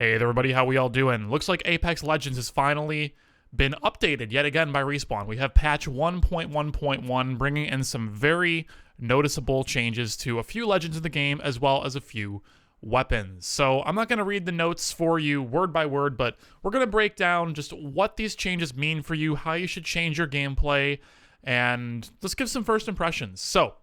Hey there, everybody, how we all doing? Looks like Apex Legends has finally been updated yet again by Respawn. We have patch 1.1.1 bringing in some very noticeable changes to a few legends in the game as well as a few weapons. So I'm not going to read the notes for you word by word, but we're going to break down just what these changes mean for you, how you should change your gameplay, and let's give some first impressions. So,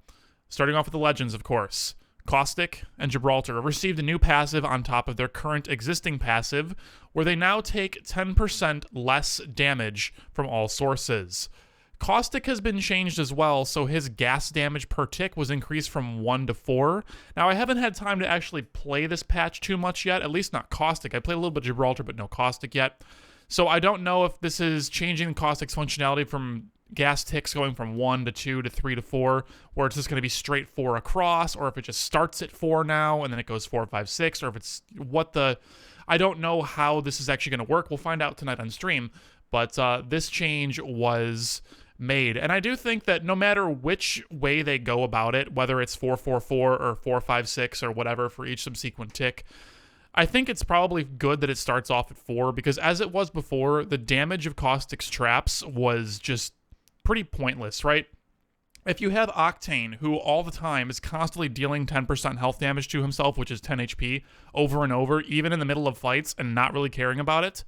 starting off with the legends, of course. Caustic and Gibraltar have received a new passive on top of their current existing passive, where they now take 10% less damage from all sources. Caustic has been changed as well, so his gas damage per tick was increased from 1 to 4. Now, I haven't had time to actually play this patch too much yet, at least not Caustic. I played a little bit of Gibraltar, but no Caustic yet. So I don't know if this is changing Caustic's functionality from gas ticks going from 1 to 2 to 3 to 4, where it's just going to be straight 4 across, or if it just starts at 4 now and then it goes 4, 5, 6, or if it's I don't know how this is actually going to work. We'll find out tonight on stream, but this change was made. And I do think that no matter which way they go about it, whether it's 444 or 456 or whatever for each subsequent tick, I think it's probably good that it starts off at 4, because as it was before, the damage of Caustic's traps was just pretty pointless, right? If you have Octane, who all the time is constantly dealing 10% health damage to himself, which is 10 HP, over and over, even in the middle of fights, and not really caring about it,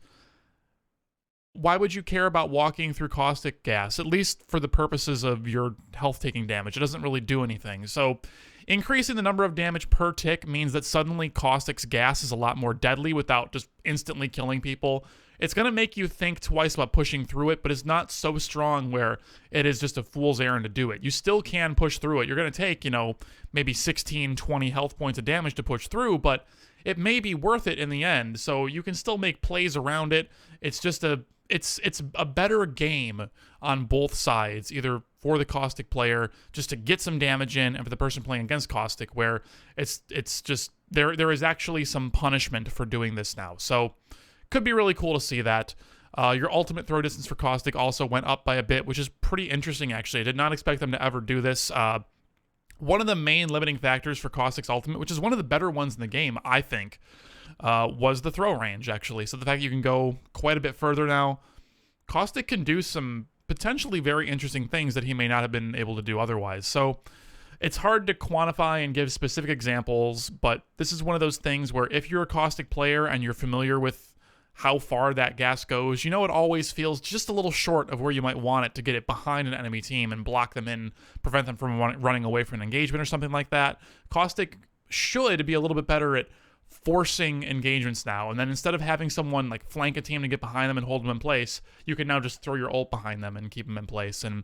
why would you care about walking through Caustic gas? At least for the purposes of your health-taking damage. It doesn't really do anything. So, increasing the number of damage per tick means that suddenly Caustic's gas is a lot more deadly without just instantly killing people. It's going to make you think twice about pushing through it, but it's not so strong where it is just a fool's errand to do it. You still can push through it. You're going to take, maybe 16, 20 health points of damage to push through, but it may be worth it in the end. So you can still make plays around it. It's just it's a better game on both sides, either for the Caustic player just to get some damage in, and for the person playing against Caustic, where it's just there is actually some punishment for doing this now. So could be really cool to see that. Your ultimate throw distance for Caustic also went up by a bit, which is pretty interesting, actually. I did not expect them to ever do this. One of the main limiting factors for Caustic's ultimate, which is one of the better ones in the game, I think, was the throw range, actually. So the fact that you can go quite a bit further now. Caustic can do some potentially very interesting things that he may not have been able to do otherwise. So it's hard to quantify and give specific examples, but this is one of those things where if you're a Caustic player and you're familiar with how far that gas goes, it always feels just a little short of where you might want it to get it behind an enemy team and block them in, prevent them from running away from an engagement or something like that. Caustic should be a little bit better at forcing engagements now, and then instead of having someone like flank a team to get behind them and hold them in place, you can now just throw your ult behind them and keep them in place, and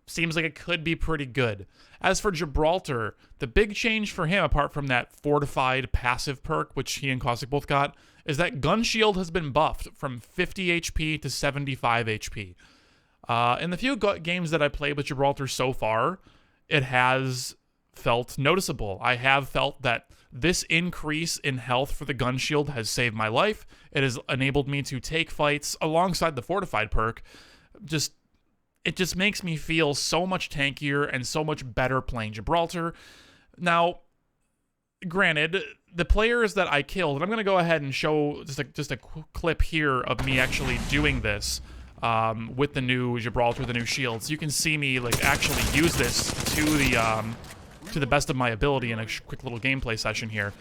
seems like it could be pretty good. As for Gibraltar, the big change for him, apart from that fortified passive perk, which he and Caustic both got, is that gun shield has been buffed from 50 HP to 75 HP. In the few games that I played with Gibraltar so far, it has felt noticeable. I have felt that this increase in health for the gun shield has saved my life. It has enabled me to take fights alongside the fortified perk. It just makes me feel so much tankier and so much better playing Gibraltar. Now, granted, the players that I killed, and I'm going to go ahead and show just a clip here of me actually doing this with the new Gibraltar, the new shields. You can see me actually use this to the best of my ability in a quick little gameplay session here.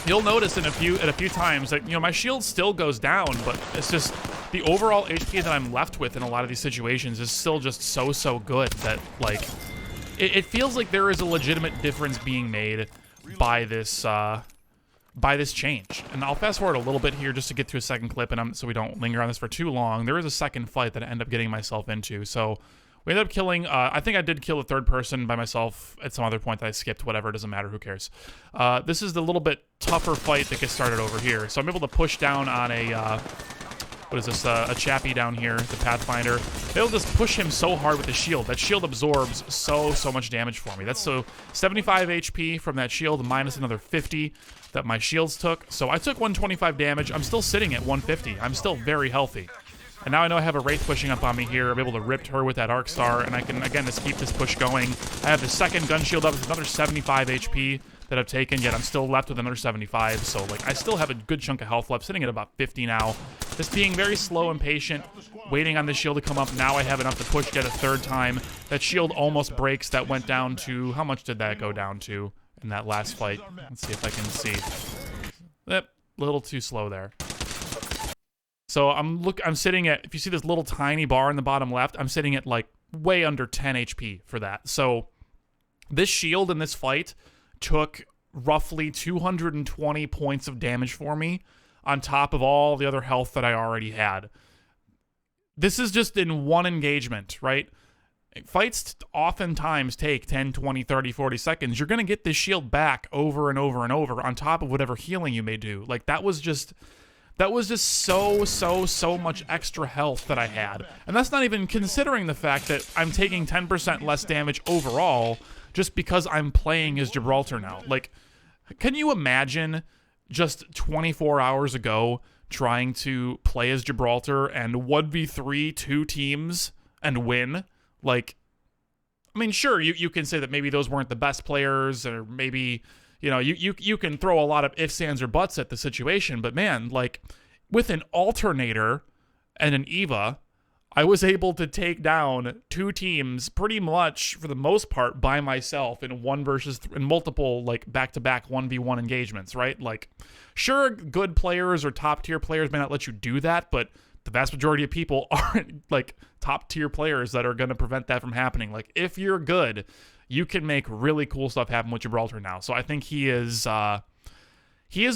You'll notice in a few times that my shield still goes down, but it's just the overall HP that I'm left with in a lot of these situations is still just so good that it feels like there is a legitimate difference being made by this change. And I'll fast forward a little bit here just to get to a second clip, and so we don't linger on this for too long. There is a second fight that I end up getting myself into. So we ended up killing, I think I did kill a third person by myself at some other point that I skipped. Whatever, it doesn't matter, who cares. This is the little bit tougher fight that gets started over here. So I'm able to push down on a a chappie down here, the Pathfinder. They'll just push him so hard with the shield. That shield absorbs so much damage for me. That's 75 HP from that shield minus another 50 that my shields took. So I took 125 damage. I'm still sitting at 150. I'm still very healthy. And now I know I have a Wraith pushing up on me here. I'm able to rip her with that Arc Star, and I can, again, just keep this push going. I have the second gun shield up with another 75 HP. that I've taken, yet I'm still left with another 75, so, like, I still have a good chunk of health left, sitting at about 50 now. Just being very slow and patient, waiting on the shield to come up. Now I have enough to push yet a third time. That shield almost breaks. That went down to, how much did that go down to in that last fight? Let's see if I can see. Yep, a little too slow there. So I'm sitting at, if you see this little tiny bar in the bottom left, I'm sitting at like way under 10 HP for that. So this shield in this fight took roughly 220 points of damage for me on top of all the other health that I already had. This is just in one engagement, right? Fights oftentimes take 10, 20, 30, 40 seconds. You're going to get this shield back over and over and over on top of whatever healing you may do. Like, that was just so much extra health that I had. And that's not even considering the fact that I'm taking 10% less damage overall just because I'm playing as Gibraltar now. Like, can you imagine just 24 hours ago trying to play as Gibraltar and 1v3 two teams and win? Like, I mean, sure, you can say that maybe those weren't the best players, or maybe, you know, you can throw a lot of ifs, ands, or buts at the situation, but man, like, with an alternator and an Eva, I was able to take down two teams pretty much for the most part by myself in in multiple, like, back-to-back 1v1 engagements, right? Like, sure, good players or top-tier players may not let you do that, but the vast majority of people aren't, like, top-tier players that are going to prevent that from happening. Like, if you're good, you can make really cool stuff happen with Gibraltar now. So I think he is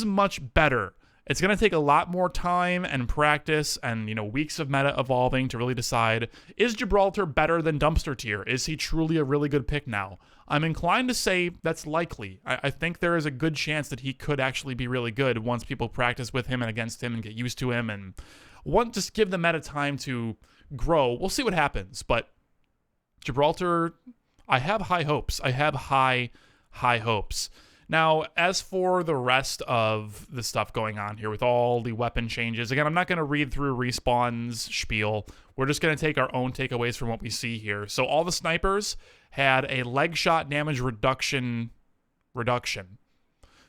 much better. It's going to take a lot more time and practice and, you know, weeks of meta evolving to really decide, is Gibraltar better than Dumpster Tier? Is he truly a really good pick now? I'm inclined to say that's likely. I think there is a good chance that he could actually be really good once people practice with him and against him and get used to him and just give the meta time to grow. We'll see what happens, but Gibraltar, I have high hopes. I have high hopes. Now, as for the rest of the stuff going on here with all the weapon changes, again, I'm not going to read through Respawn's spiel. We're just going to take our own takeaways from what we see here. So all the snipers had a leg shot damage reduction.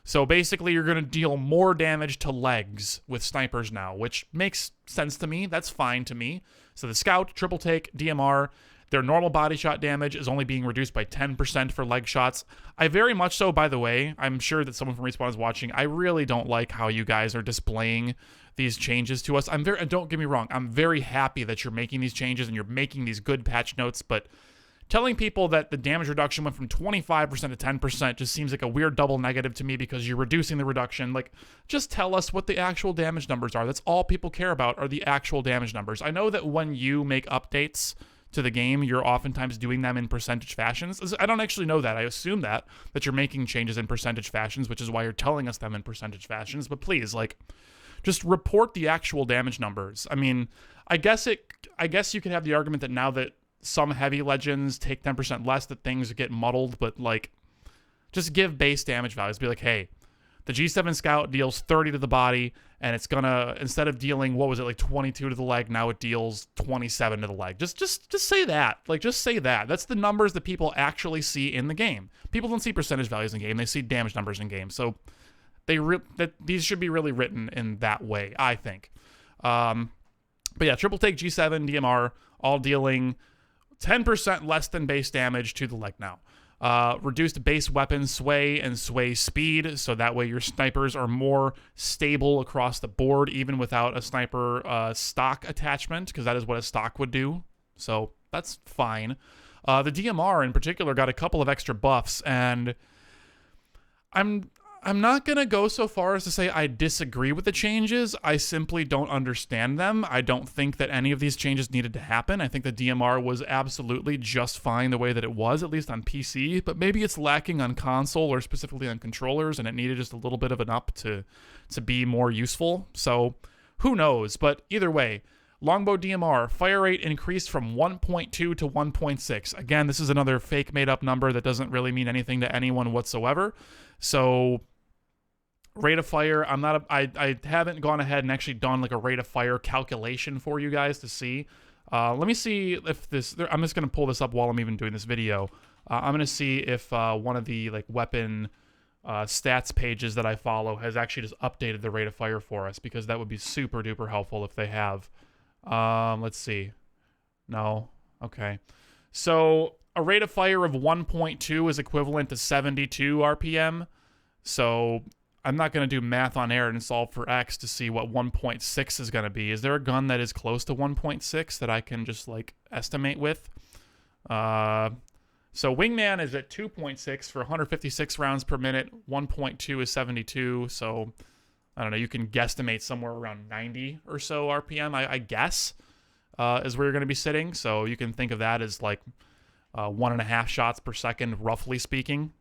So basically, you're going to deal more damage to legs with snipers now, which makes sense to me. That's fine to me. So the Scout, Triple Take, DMR, their normal body shot damage is only being reduced by 10% for leg shots. I very much so, by the way, I'm sure that someone from Respawn is watching. I really don't like how you guys are displaying these changes to us. Don't get me wrong, I'm very happy that you're making these changes and you're making these good patch notes, but telling people that the damage reduction went from 25% to 10% just seems like a weird double negative to me because you're reducing the reduction. Like, just tell us what the actual damage numbers are. That's all people care about, are the actual damage numbers. I know that when you make updates to the game, you're oftentimes doing them in percentage fashions. I don't actually know that. I assume that you're making changes in percentage fashions, which is why you're telling us them in percentage fashions. But please, like, just report the actual damage numbers. I mean, I guess you could have the argument that now that some heavy legends take 10% less, that things get muddled, but, like, just give base damage values. Be like, hey, the G7 Scout deals 30 to the body, and it's gonna, instead of dealing, what was it, like 22 to the leg, now it deals 27 to the leg. Just say that. Like, just say that. That's the numbers that people actually see in the game. People don't see percentage values in game. They see damage numbers in game. So these should be really written in that way, I think. But yeah, Triple Take, G7, DMR, all dealing 10% less than base damage to the leg now. Reduced base weapon sway and sway speed, so that way your snipers are more stable across the board, even without a sniper stock attachment, because that is what a stock would do. So that's fine. The DMR in particular got a couple of extra buffs, and I'm not going to go so far as to say I disagree with the changes. I simply don't understand them. I don't think that any of these changes needed to happen. I think the DMR was absolutely just fine the way that it was, at least on PC, but maybe it's lacking on console or specifically on controllers, and it needed just a little bit of an up to be more useful. So who knows? But either way, Longbow DMR, fire rate increased from 1.2 to 1.6. Again, this is another fake made-up number that doesn't really mean anything to anyone whatsoever. So rate of fire, I haven't gone ahead and actually done like a rate of fire calculation for you guys to see. Let me see if I'm just going to pull this up while I'm even doing this video. I'm going to see if one of the like weapon stats pages that I follow has actually just updated the rate of fire for us, because that would be super duper helpful if they have. Let's see. No. Okay. So a rate of fire of 1.2 is equivalent to 72 RPM. So I'm not going to do math on air and solve for X to see what 1.6 is going to be. Is there a gun that is close to 1.6 that I can just like estimate with? So Wingman is at 2.6 for 156 rounds per minute. 1.2 is 72. So I don't know. You can guesstimate somewhere around 90 or so RPM, I guess, is where you're going to be sitting. So you can think of that as like 1.5 shots per second, roughly speaking.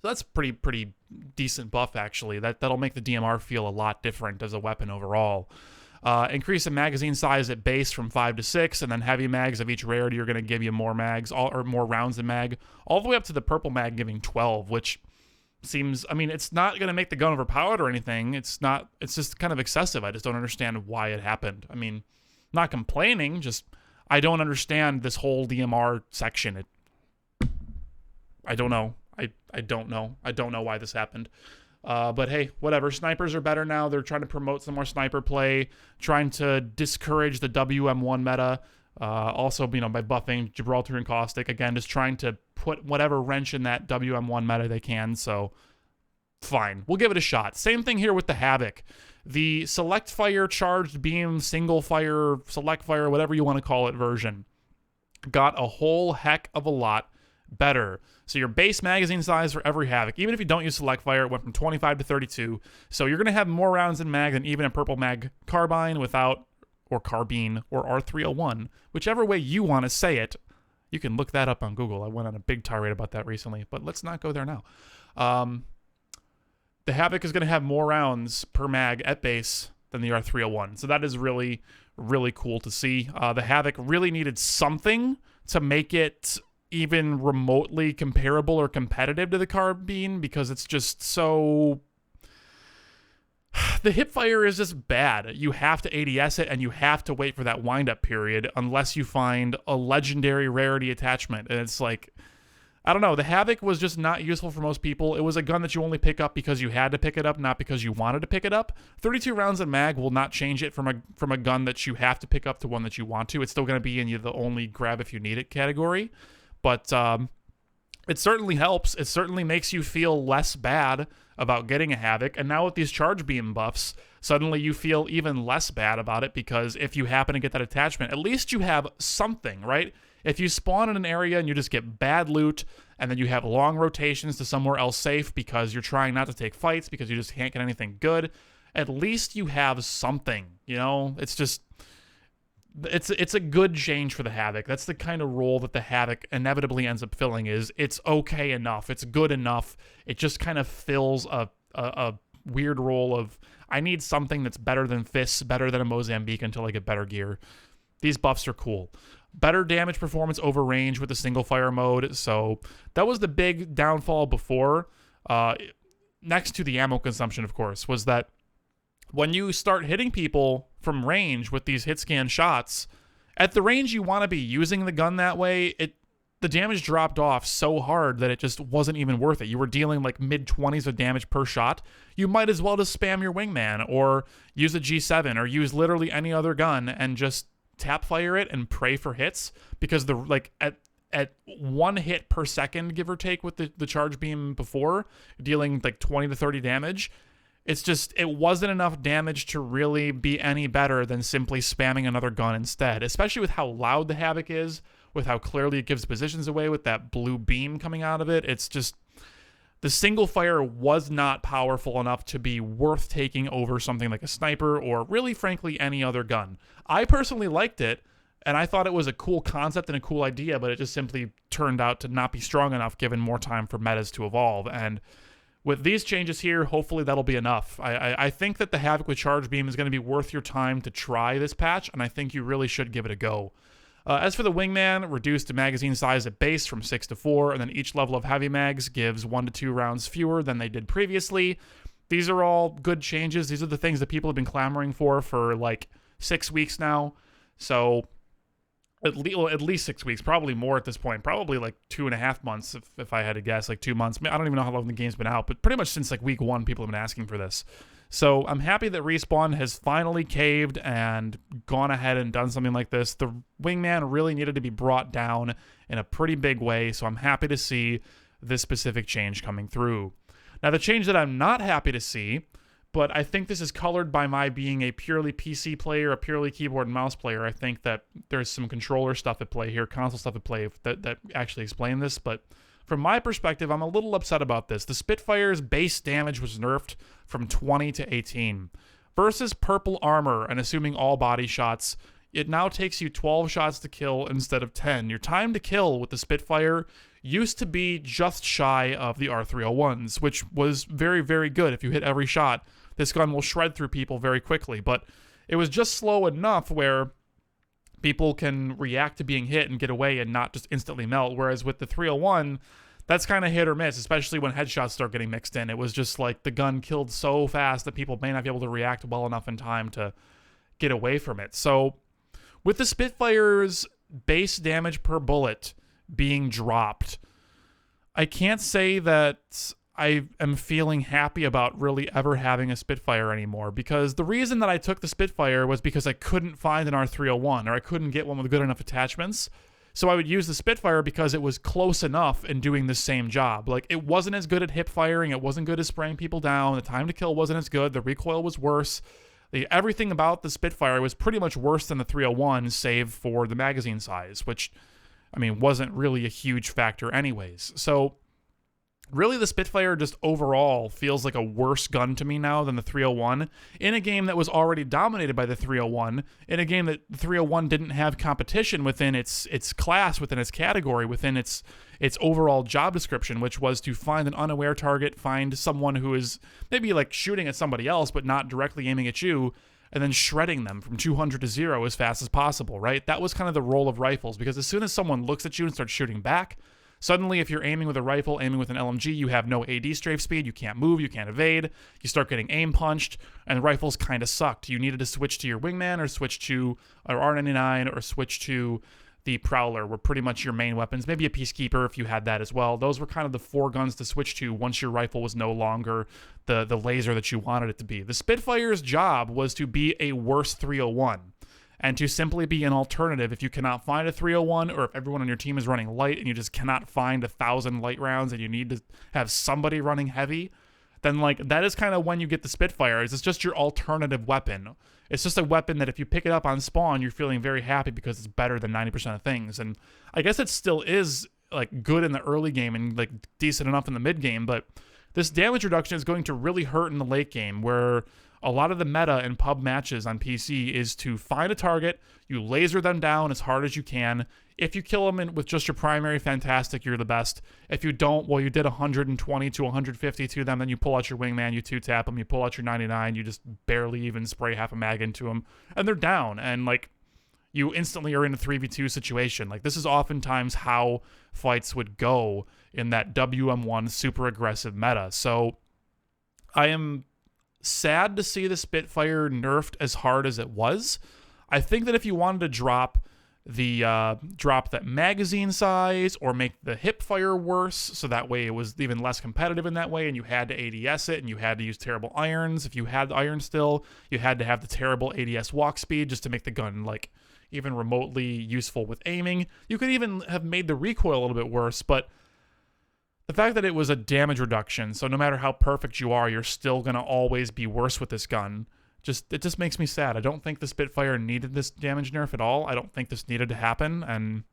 So that's pretty decent buff, actually. That'll make the DMR feel a lot different as a weapon overall. Increase the magazine size at base from 5 to 6, and then heavy mags of each rarity are going to give you more mags, or more rounds in mag, all the way up to the purple mag giving 12, which seems, I mean, it's not going to make the gun overpowered or anything. It's just kind of excessive. I just don't understand why it happened. I mean, not complaining, just I don't understand this whole DMR section. I don't know. I don't know. I don't know why this happened. But hey, whatever. Snipers are better now. They're trying to promote some more sniper play, trying to discourage the WM1 meta. Also, by buffing Gibraltar and Caustic. Again, just trying to put whatever wrench in that WM1 meta they can. So, fine. We'll give it a shot. Same thing here with the Havoc. The select fire, charged beam, single fire, select fire, whatever you want to call it version, got a whole heck of a lot better. So your base magazine size for every Havoc, even if you don't use select fire, it went from 25 to 32. So you're going to have more rounds in mag than even a purple mag carbine without, or carbine, or R301, whichever way you want to say it. You can look that up on Google. I went on a big tirade about that recently, but let's not go there now. The Havoc is going to have more rounds per mag at base than the R301. So that is really, really cool to see. The Havoc really needed something to make it even remotely comparable or competitive to the carbine, because it's just so... The hipfire is just bad. You have to ADS it, and you have to wait for that wind-up period unless you find a legendary rarity attachment. And it's like, I don't know. The Havoc was just not useful for most people. It was a gun that you only pick up because you had to pick it up, not because you wanted to pick it up. 32 rounds in mag will not change it from a gun that you have to pick up to one that you want to. It's still going to be in the only grab if you need it category. But it certainly helps. It certainly makes you feel less bad about getting a Havoc. And now with these charge beam buffs, suddenly you feel even less bad about it, because if you happen to get that attachment, at least you have something, right? If you spawn in an area and you just get bad loot, and then you have long rotations to somewhere else safe because you're trying not to take fights because you just can't get anything good, at least you have something, It's just... It's a good change for the Havoc. That's the kind of role that the Havoc inevitably ends up filling. Is it's okay enough, it's good enough. It just kind of fills a weird role of, I need something that's better than fists, better than a Mozambique until I get better gear. These buffs are cool. Better damage performance over range with the single fire mode. So that was the big downfall before. Next to the ammo consumption, of course, was that when you start hitting people from range with these hit scan shots, at the range you want to be using the gun that way, the damage dropped off so hard that it just wasn't even worth it. You were dealing like mid-20s of damage per shot. You might as well just spam your Wingman or use a G7 or use literally any other gun and just tap fire it and pray for hits, because at 1 hit per second, give or take, with the charge beam before, dealing like 20 to 30 damage. It's just, it wasn't enough damage to really be any better than simply spamming another gun instead, especially with how loud the Havoc is, with how clearly it gives positions away with that blue beam coming out of it. It's just, the single fire was not powerful enough to be worth taking over something like a sniper or really, frankly, any other gun. I personally liked it, and I thought it was a cool concept and a cool idea, but it just simply turned out to not be strong enough given more time for metas to evolve. And with these changes here, hopefully that'll be enough. I think that the Havoc with Charge Beam is going to be worth your time to try this patch, and I think you really should give it a go. As for the Wingman, reduced the magazine size at base from 6 to 4, and then each level of heavy mags gives 1 to 2 rounds fewer than they did previously. These are all good changes. These are the things that people have been clamoring for like 6 weeks now. So at least 6 weeks, probably more at this point, probably like 2.5 months if I had to guess, like 2 months. I don't even know how long the game's been out, but pretty much since like week 1, people have been asking for this. So I'm happy that Respawn has finally caved and gone ahead and done something like this. The Wingman really needed to be brought down in a pretty big way, so I'm happy to see this specific change coming through. Now, the change that I'm not happy to see, but I think this is colored by my being a purely PC player, a purely keyboard and mouse player. I think that there's some controller stuff at play here, console stuff at play that actually explain this. But from my perspective, I'm a little upset about this. The Spitfire's base damage was nerfed from 20 to 18. Versus purple armor and assuming all body shots, it now takes you 12 shots to kill instead of 10. Your time to kill with the Spitfire used to be just shy of the R301s, which was very, very good. If you hit every shot, this gun will shred through people very quickly, but it was just slow enough where people can react to being hit and get away and not just instantly melt, whereas with the 301, that's kind of hit or miss, especially when headshots start getting mixed in. It was just like the gun killed so fast that people may not be able to react well enough in time to get away from it. So with the Spitfire's base damage per bullet being dropped, I can't say that I am feeling happy about really ever having a Spitfire anymore, because the reason that I took the Spitfire was because I couldn't find an R301 or I couldn't get one with good enough attachments. So I would use the Spitfire because it was close enough in doing the same job. Like, it wasn't as good at hip firing, it wasn't good at spraying people down, the time to kill wasn't as good, the recoil was worse. Everything about the Spitfire was pretty much worse than the 301, save for the magazine size, which, I mean, wasn't really a huge factor anyways. So really, the Spitfire just overall feels like a worse gun to me now than the 301, in a game that was already dominated by the 301, in a game that the 301 didn't have competition within its class, within its category, within its overall job description, which was to find an unaware target, find someone who is maybe like shooting at somebody else but not directly aiming at you, and then shredding them from 200 to 0 as fast as possible, right? That was kind of the role of rifles, because as soon as someone looks at you and starts shooting back, suddenly, if you're aiming with a rifle, aiming with an LMG, you have no AD strafe speed, you can't move, you can't evade, you start getting aim punched, and rifles kind of sucked. You needed to switch to your Wingman, or switch to an R99, or switch to the Prowler, were pretty much your main weapons. Maybe a Peacekeeper if you had that as well. Those were kind of the 4 guns to switch to once your rifle was no longer the laser that you wanted it to be. The Spitfire's job was to be a worse 301. And to simply be an alternative if you cannot find a 301, or if everyone on your team is running light and you just cannot find 1,000 light rounds and you need to have somebody running heavy, then like that is kind of when you get the Spitfire. It's just your alternative weapon. It's just a weapon that if you pick it up on spawn, you're feeling very happy because it's better than 90% of things. And I guess it still is like good in the early game and like decent enough in the mid game, but this damage reduction is going to really hurt in the late game, where a lot of the meta in pub matches on PC is to find a target, you laser them down as hard as you can. If you kill them with just your primary, fantastic, you're the best. If you don't, well, you did 120 to 150 to them, then you pull out your Wingman, you 2-tap them, you pull out your 99, you just barely even spray half a mag into them, and they're down, and like, you instantly are in a 3v2 situation. Like, this is oftentimes how fights would go in that WM1 super aggressive meta. So I am sad to see the Spitfire nerfed as hard as it was. I think that if you wanted to drop that magazine size, or make the hip fire worse, so that way it was even less competitive in that way, and you had to ADS it, and you had to use terrible irons. If you had the iron still, you had to have the terrible ADS walk speed just to make the gun like even remotely useful with aiming. You could even have made the recoil a little bit worse, but the fact that it was a damage reduction, so no matter how perfect you are, you're still going to always be worse with this gun, it just makes me sad. I don't think the Spitfire needed this damage nerf at all. I don't think this needed to happen, and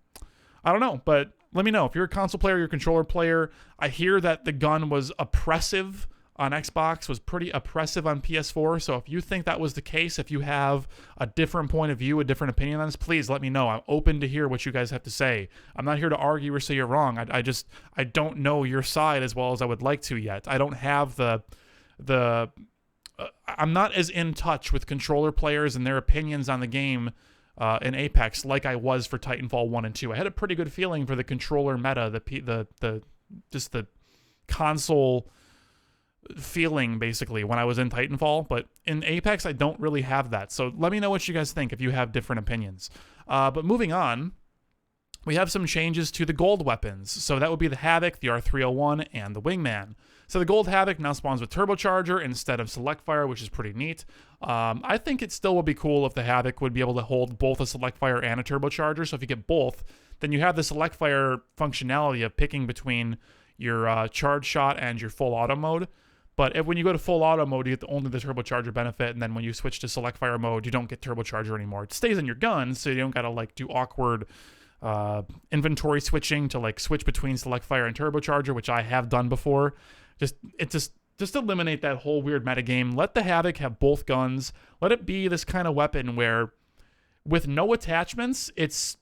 I don't know, but let me know. If you're a console player, you're a controller player, I hear that the gun was oppressive on Xbox, was pretty oppressive on PS4, so if you think that was the case, if you have a different point of view, a different opinion on this, please let me know. I'm open to hear what you guys have to say. I'm not here to argue or say you're wrong. I don't know your side as well as I would like to yet. I don't have I'm not as in touch with controller players and their opinions on the game in Apex like I was for Titanfall 1 and 2. I had a pretty good feeling for the controller meta, the console feeling basically when I was in Titanfall, but in Apex I don't really have that. So let me know what you guys think if you have different opinions. But moving on, we have some changes to the gold weapons. So that would be the Havoc, the R301, and the Wingman. So the gold Havoc now spawns with turbocharger instead of select fire, which is pretty neat. I think it still would be cool if the Havoc would be able to hold both a select fire and a turbocharger. So if you get both, then you have the select fire functionality of picking between your charge shot and your full auto mode. But when you go to full auto mode, you get only the turbocharger benefit, and then when you switch to select fire mode, you don't get turbocharger anymore. It stays in your gun, so you don't gotta like do awkward inventory switching to like switch between select fire and turbocharger, which I have done before. Just eliminate that whole weird metagame. Let the Havoc have both guns. Let it be this kind of weapon where, with no attachments, it's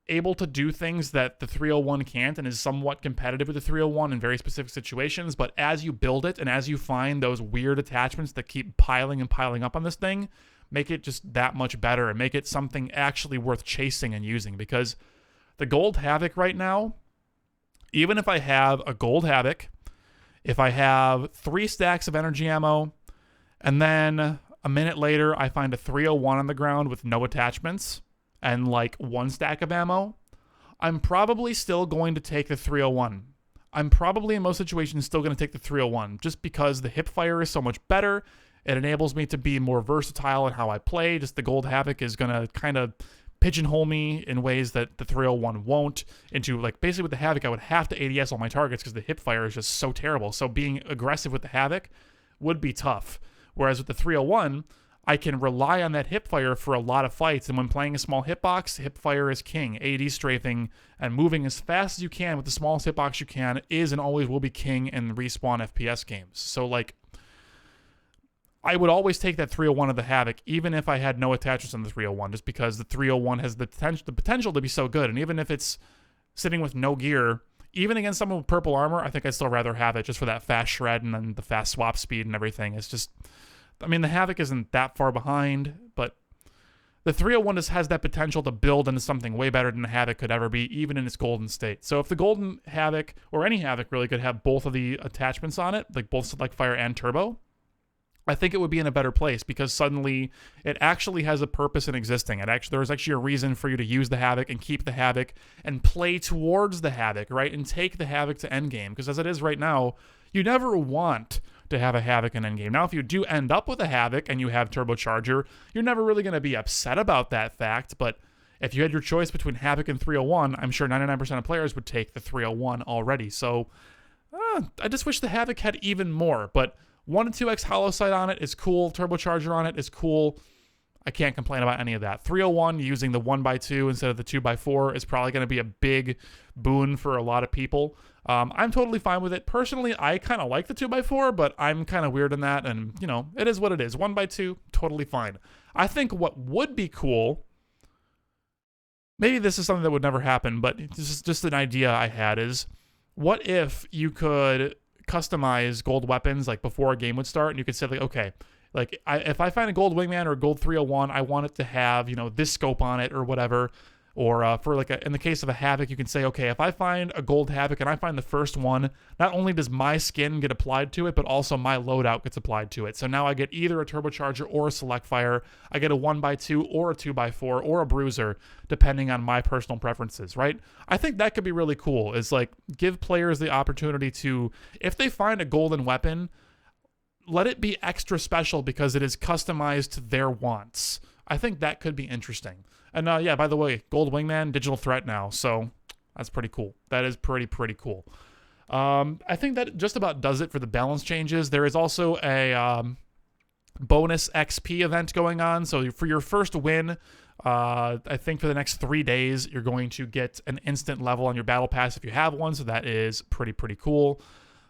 able to do things that the 301 can't and is somewhat competitive with the 301 in very specific situations. But as you build it and as you find those weird attachments that keep piling and piling up on this thing, make it just that much better and make it something actually worth chasing and using. Because the gold Havoc right now, even if I have a gold Havoc, if I have 3 stacks of energy ammo, and then a minute later I find a 301 on the ground with no attachments and like 1 stack of ammo, I'm probably still going to take the 301. I'm probably in most situations still going to take the 301 just because the hip fire is so much better. It enables me to be more versatile in how I play. Just the gold Havoc is going to kind of pigeonhole me in ways that the 301 won't, into like basically with the Havoc I would have to ADS all my targets because the hip fire is just so terrible. So being aggressive with the Havoc would be tough. Whereas with the 301, I can rely on that hip fire for a lot of fights, and when playing a small hitbox, hip fire is king. AD strafing and moving as fast as you can with the smallest hitbox you can is and always will be king in respawn FPS games. So like, I would always take that 301 of the Havoc, even if I had no attachments on the 301, just because the 301 has the potential to be so good. And even if it's sitting with no gear, even against someone with purple armor, I think I'd still rather have it just for that fast shred and then the fast swap speed and everything. It's just, I mean, the Havoc isn't that far behind, but the 301 just has that potential to build into something way better than the Havoc could ever be, even in its golden state. So if the golden Havoc, or any Havoc really, could have both of the attachments on it, like both select fire and turbo, I think it would be in a better place because suddenly it actually has a purpose in existing. There's actually a reason for you to use the Havoc and keep the Havoc and play towards the Havoc, right? And take the Havoc to endgame, because as it is right now, you never want to have a Havoc in endgame. Now, if you do end up with a Havoc and you have turbocharger, you're never really going to be upset about that fact, but if you had your choice between Havoc and 301, I'm sure 99% of players would take the 301 already. So I just wish the Havoc had even more, but 1 and 2x hollow sight on it is cool. Turbocharger on it is cool. I can't complain about any of that. 301 using the 1x2 instead of the 2x4 is probably going to be a big boon for a lot of people. I'm totally fine with it. Personally, I kind of like the 2x4, but I'm kind of weird in that, and, you know, it is what it is. 1x2, totally fine. I think what would be cool, maybe this is something that would never happen, but this is just an idea I had, is what if you could customize gold weapons like before a game would start, and you could say like, okay, like if I find a gold Wingman or a gold 301, I want it to have, you know, this scope on it or whatever. Or for like in the case of a Havoc, you can say, okay, if I find a gold Havoc and I find the first one, not only does my skin get applied to it, but also my loadout gets applied to it. So now I get either a turbocharger or a select fire. I get a 1x2 or a 2x4 or a bruiser, depending on my personal preferences, right? I think that could be really cool, is like give players the opportunity to, if they find a golden weapon, let it be extra special because it is customized to their wants. I think that could be interesting. And yeah, by the way, gold Wingman, digital threat now, so that's pretty cool. That is pretty cool. I think that just about does it for the balance changes. There is also a bonus XP event going on. So for your first win, I think for the next 3 days, you're going to get an instant level on your battle pass if you have one. So that is pretty cool.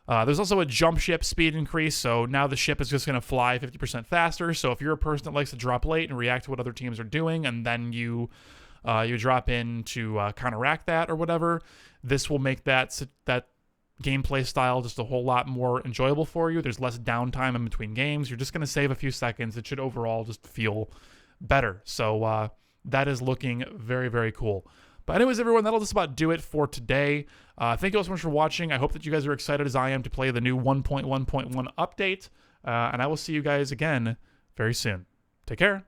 There's also a jump ship speed increase, so now the ship is just going to fly 50% faster. So if you're a person that likes to drop late and react to what other teams are doing, and then you drop in to counteract that or whatever, this will make that gameplay style just a whole lot more enjoyable for you. There's less downtime in between games. You're just going to save a few seconds. It should overall just feel better. So that is looking very cool. But anyways, everyone, that'll just about do it for today. Thank you all so much for watching. I hope that you guys are excited as I am to play the new 1.1.1 update. And I will see you guys again very soon. Take care.